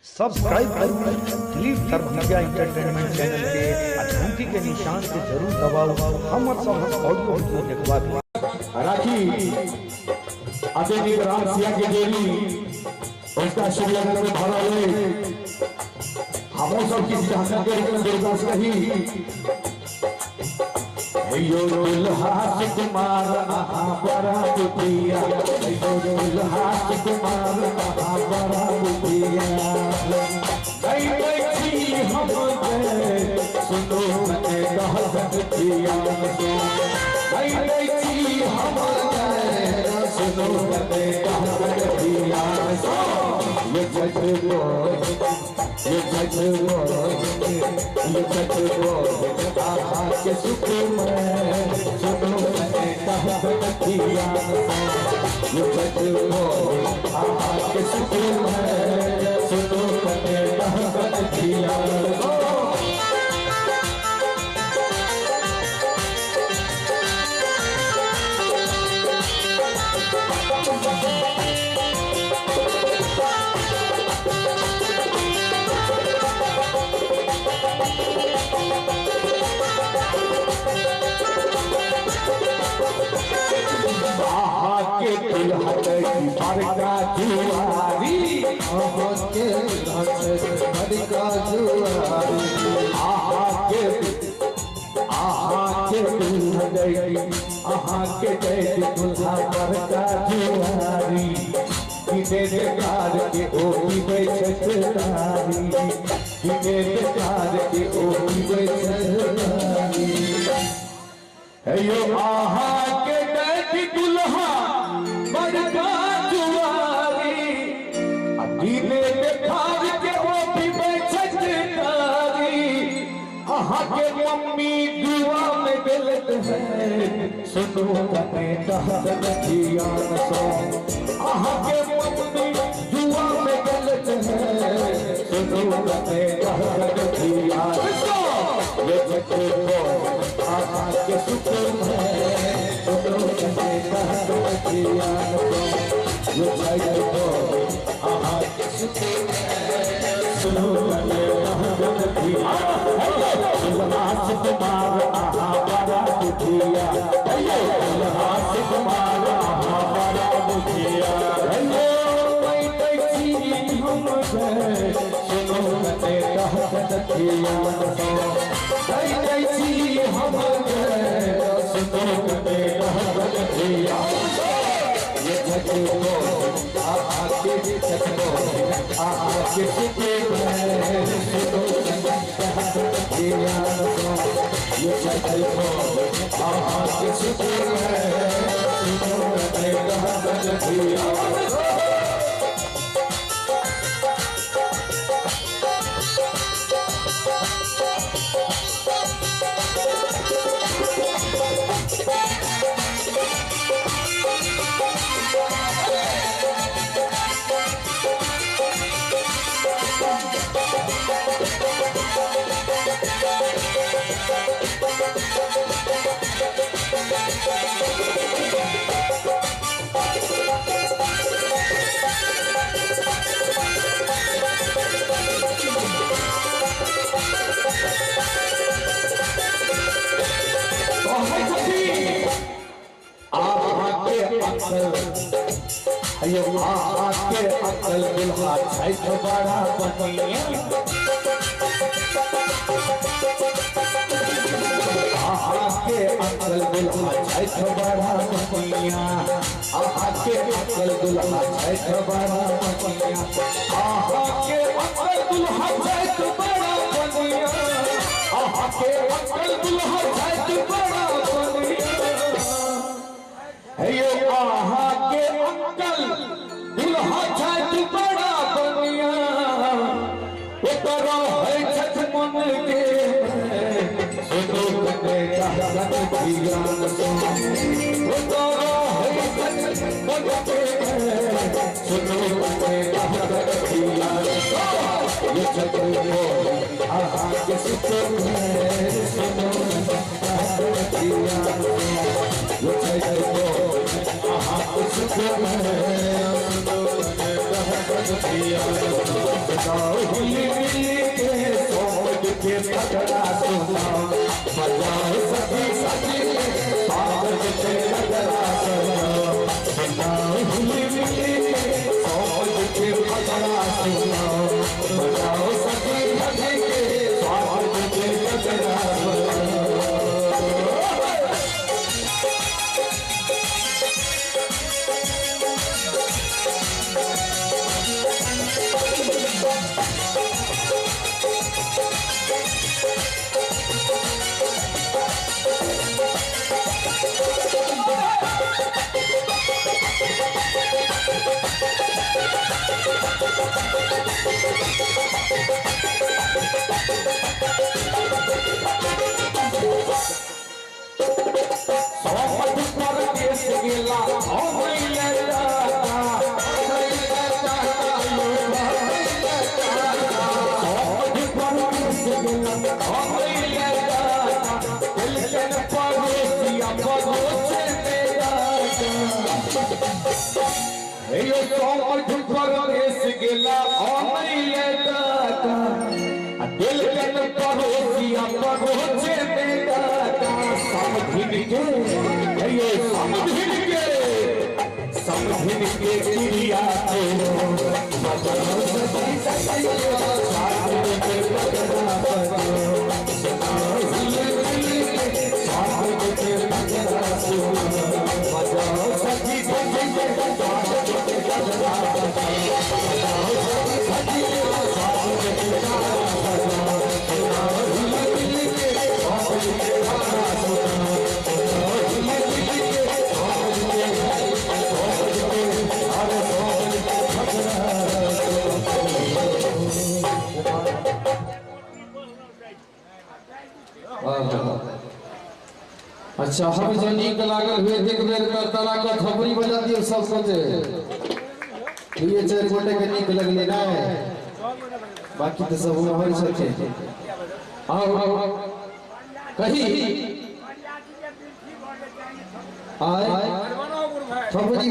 Subscribe करो दिलीप सर्वज्ञा entertainment channel के घंटी के निशान के जरूर दबाओ। हम ऑडियो वीडियो देखवा राखी आधुनिक रासिया के देवी उसका श्रीनगर में भरा ले हम सब की जहां के दुर्गा से ही यो दुल्हा कुमार बड़ा बुधिया यो दुल्हा कुमार बड़ा बुधिया नहीं देखी हम सुनो मने कहत दिया नहीं देखी हम सुनो मने कहत दिया ये जजबो ये जजबो ये जजबो आहा के सुख में सुनो मने कहत दिया ये जजबो आहा के सुख में सुनो मने कहत दिया के दुल्हा की बड़का जुआरी के बड़का जुआरी आहा के दुल्हा बड़का जुआरी किने कार के ओ बैठतारी किने कार के ओ बैठतारी हेयो आहा के दुल्हा बड़का जुआरी अदीने देखार के ओ भी बैठतारी आहा के मम्मी दुआ में गलत है सुनो कने कहत दिया सो आहा के मम्मी दुआ में गलत है सुनो कने कहत दिया सो ये जगो आहा के सुख में सुनो कने कहत दिया सो ये जगो आहा के सुख में सुनो कने कहत दिया दुल्हा कुमार आहा बड़ा बुधिया दुल्हा कुमार आहा बड़ा बुधिया मैं देखी हम सुनो कने कहत दिया मैं देखी हम सुनो कने कहत दिया ये जगो आहा के जगो आहा के सुख में सुनो कने कहत दिया ये जगो आहा के सुख में सुनो कने कहत दिया अयो आहा के अकल दुल्हा छैठ बड़ा बनिया आहा के अकल दुल्हा छैठ बड़ा बनिया आहा के अकल दुल्हा छैठ बड़ा बनिया आहा के अकल दुल्हा छैठ बड़ा बनिया आहा के अकल दुल्हा छैठ बड़ा बनिया हेयो आहा के अकल दुल्हा छैठ बड़ा बनिया उतरो है छठ मन के सुनो कने कहत दिया उतरो है छठ मन के सुनो कने कहत दिया ये जगो आहा के सुख में सुनो कहत दिया ये जगो आहा के सुख में सुनो कने कहत दिया बजाओ हिली मिली के सोच के पकड़ा सुनाओ बजाओ सखी सखी के स्वागत के पकड़ा सुनाओ बजाओ हिली मिली के सोच के पकड़ा सुनाओ बजाओ सखी सखी के स्वागत के पकड़ा सुनाओ। दिल के पड़ोसिया पड़ोसे में दाता समझिन के क्रिया अच्छा हम जो नीक लागल हुए एक बेर कर तला का थपड़ी बजा दियो सब सोचे ये चार गोटे के नीक लगले ना बाकी तो सब हमारे सोचे आओ कहीं आए थपड़ी